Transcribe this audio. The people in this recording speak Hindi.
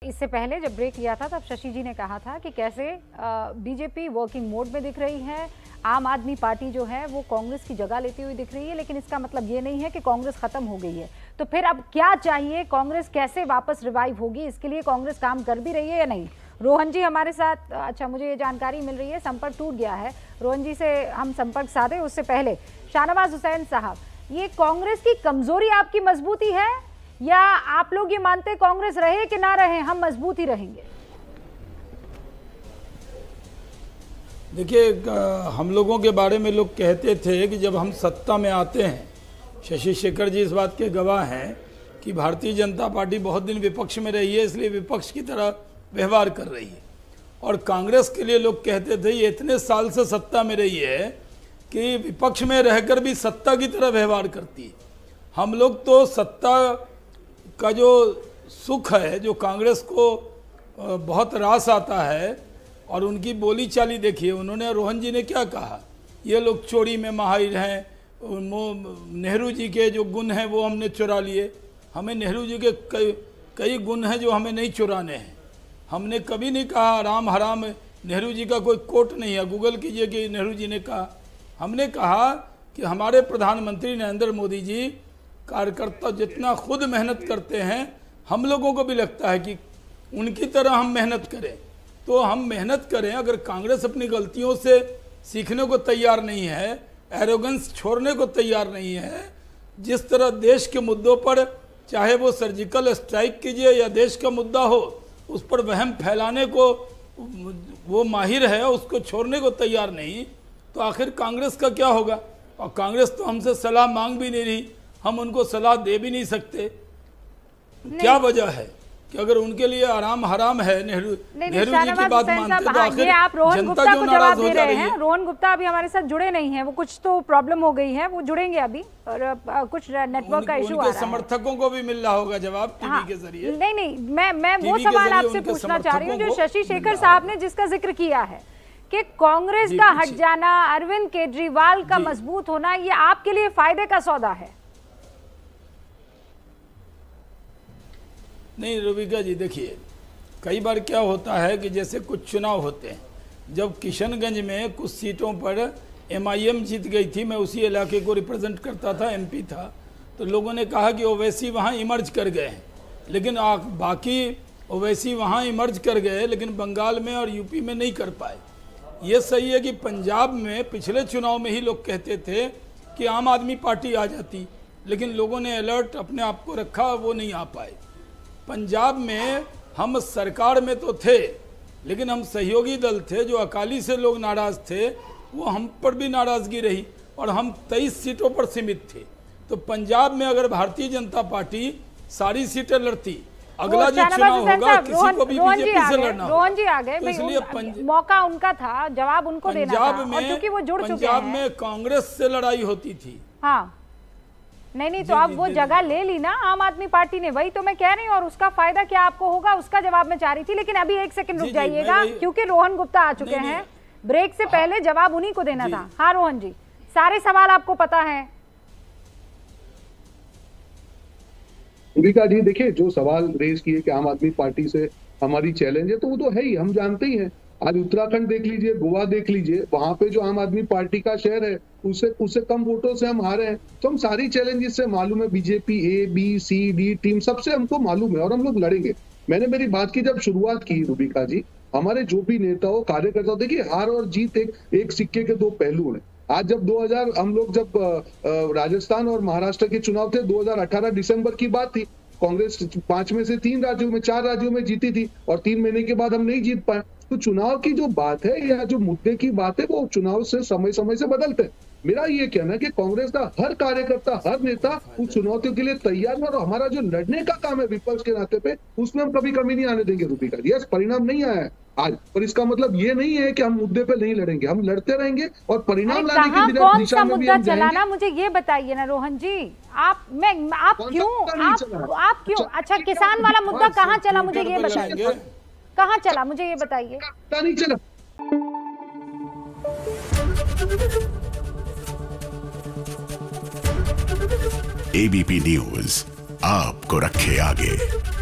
इससे पहले जब ब्रेक लिया था तब शशि जी ने कहा था कि कैसे बीजेपी वर्किंग मोड में दिख रही है, आम आदमी पार्टी जो है वो कांग्रेस की जगह लेती हुई दिख रही है, लेकिन इसका मतलब ये नहीं है कि कांग्रेस खत्म हो गई है। तो फिर अब क्या चाहिए, कांग्रेस कैसे वापस रिवाइव होगी, इसके लिए कांग्रेस काम कर भी रही है या नहीं? रोहन जी हमारे साथ, अच्छा मुझे ये जानकारी मिल रही है संपर्क टूट गया है, रोहन जी से हम संपर्क साधे उससे पहले शाहनवाज हुसैन साहब, ये कांग्रेस की कमजोरी आपकी मजबूती है या आप लोग ये मानते कांग्रेस रहे कि ना रहे हम मजबूत ही रहेंगे? देखिए, हम लोगों के बारे में लोग कहते थे कि जब हम सत्ता में आते हैं, शशि शेखर जी इस बात के गवाह हैं कि भारतीय जनता पार्टी बहुत दिन विपक्ष में रही है, इसलिए विपक्ष की तरह व्यवहार कर रही है। और कांग्रेस के लिए लोग कहते थे ये इतने साल से सत्ता में रही है कि विपक्ष में रहकर भी सत्ता की तरह व्यवहार करती है। हम लोग तो सत्ता का जो सुख है, जो कांग्रेस को बहुत रास आता है, और उनकी बोली चाली देखिए, उन्होंने, रोहन जी ने क्या कहा, ये लोग चोरी में माहिर हैं, नेहरू जी के जो गुण हैं वो हमने चुरा लिए। हमें नेहरू जी के कई गुण हैं जो हमें नहीं चुराने हैं। हमने कभी नहीं कहा राम हराम, नेहरू जी का कोई कोट नहीं है, गूगल कीजिए कि नेहरू जी ने कहा। हमने कहा कि हमारे प्रधानमंत्री नरेंद्र मोदी जी कार्यकर्ता जितना खुद मेहनत करते हैं, हम लोगों को भी लगता है कि उनकी तरह हम मेहनत करें, तो हम मेहनत करें। अगर कांग्रेस अपनी गलतियों से सीखने को तैयार नहीं है, एरोगेंस छोड़ने को तैयार नहीं है, जिस तरह देश के मुद्दों पर, चाहे वो सर्जिकल स्ट्राइक कीजिए या देश का मुद्दा हो, उस पर वहम फैलाने को वो माहिर है, उसको छोड़ने को तैयार नहीं, तो आखिर कांग्रेस का क्या होगा? और कांग्रेस तो हमसे सलाह मांग भी नहीं रही, हम उनको सलाह दे भी नहीं सकते। क्या वजह है कि अगर उनके लिए आराम हराम है, नेहरू जी की बात मानते तो आखिर आप रोहन गुप्ता को जवाब दे रहे हैं। रोहन गुप्ता अभी हमारे साथ जुड़े नहीं हैं, वो कुछ तो प्रॉब्लम हो गई है, वो जुड़ेंगे अभी, और कुछ नेटवर्क का इशू आ रहा है। समर्थकों को भी मिल रहा होगा जवाब टीवी के जरिए। नहीं, मैं वो सवाल आपसे पूछना चाह रही हूँ जो शशि शेखर साहब ने जिसका जिक्र किया है कि कांग्रेस का हट जाना, अरविंद केजरीवाल का मजबूत होना, ये आपके लिए फायदे का सौदा है? नहीं रूबिका जी, देखिए, कई बार क्या होता है कि जैसे कुछ चुनाव होते हैं, जब किशनगंज में कुछ सीटों पर MIM जीत गई थी, मैं उसी इलाके को रिप्रेजेंट करता था, MP था, तो लोगों ने कहा कि ओवैसी वहाँ इमर्ज कर गए हैं, लेकिन बाकी ओवैसी वहाँ इमर्ज कर गए, लेकिन बंगाल में और UP में नहीं कर पाए। ये सही है कि पंजाब में पिछले चुनाव में ही लोग कहते थे कि आम आदमी पार्टी आ जाती, लेकिन लोगों ने अलर्ट अपने आप को रखा, वो नहीं आ पाए। पंजाब में हम सरकार में तो थे, लेकिन हम सहयोगी दल थे, जो अकाली से लोग नाराज थे, वो हम पर भी नाराजगी रही, और हम 23 सीटों पर सीमित थे। तो पंजाब में अगर भारतीय जनता पार्टी सारी सीटें लड़ती, अगला जो चुनाव होगा किसी को भी बीजेपी से लड़ना, रोहन जी आ गए, तो इसलिए मौका उनका था, जवाब उनको देना था, और क्योंकि वो जुड़ चुके हैं। पंजाब में कांग्रेस से लड़ाई होती थी। हाँ, नहीं तो अब वो जगह ले ली ना आम आदमी पार्टी ने, वही तो मैं कह रही हूँ, और उसका फायदा क्या आपको होगा उसका जवाब मैं चाह रही थी। लेकिन अभी एक सेकंड रुक जाइएगा, क्योंकि रोहन गुप्ता आ चुके हैं, ब्रेक से पहले जवाब उन्हीं को देना था। हाँ रोहन जी, सारे सवाल आपको पता है? रूबिका जी, देखिए, जो सवाल रेज किए कि आम आदमी पार्टी से हमारी चैलेंज है, तो वो तो है ही, हम जानते ही हैं। आज उत्तराखंड देख लीजिए, गोवा देख लीजिए, वहां पे जो आम आदमी पार्टी का शेयर है उससे कम वोटों से हम हारे हैं। तो हम सारी चैलेंजेस से मालूम है, बीजेपी ABCD टीम सबसे हमको मालूम है, और हम लोग लड़ेंगे। मैंने मेरी बात की जब शुरुआत की रूबिका जी, हमारे जो भी नेता हो, कार्यकर्ता हो, देखिए, हार और जीत एक सिक्के के दो पहलू हैं। आज जब 2000 हम लोग जब राजस्थान और महाराष्ट्र के चुनाव थे, 2018 दिसंबर की बात थी, कांग्रेस 5 में से 4 राज्यों में जीती थी, और 3 महीने के बाद हम नहीं जीत पाए। तो चुनाव की जो बात है या जो मुद्दे की बात है, वो चुनाव से समय से बदलते हैं। मेरा ये कहना है कि कांग्रेस का हर कार्यकर्ता, हर नेता उस चुनौतियों के लिए तैयार है, और हमारा जो लड़ने का काम है विपक्ष के नाते पे, उसमें हम कभी कमी नहीं आने देंगे रूबिका। यस, परिणाम नहीं आया है आज, पर इसका मतलब ये नहीं है कि हम मुद्दे पे नहीं लड़ेंगे, हम लड़ते रहेंगे, और परिणाम लाने की दिशा में भी हम जाएंगे। मुझे ये बताइए ना रोहन जी, आप क्यों अच्छा, किसान वाला मुद्दा कहाँ चला, मुझे ये बताइए, कहाँ चला, मुझे ये बताइए। नहीं चला। ABP न्यूज आपको रखे आगे।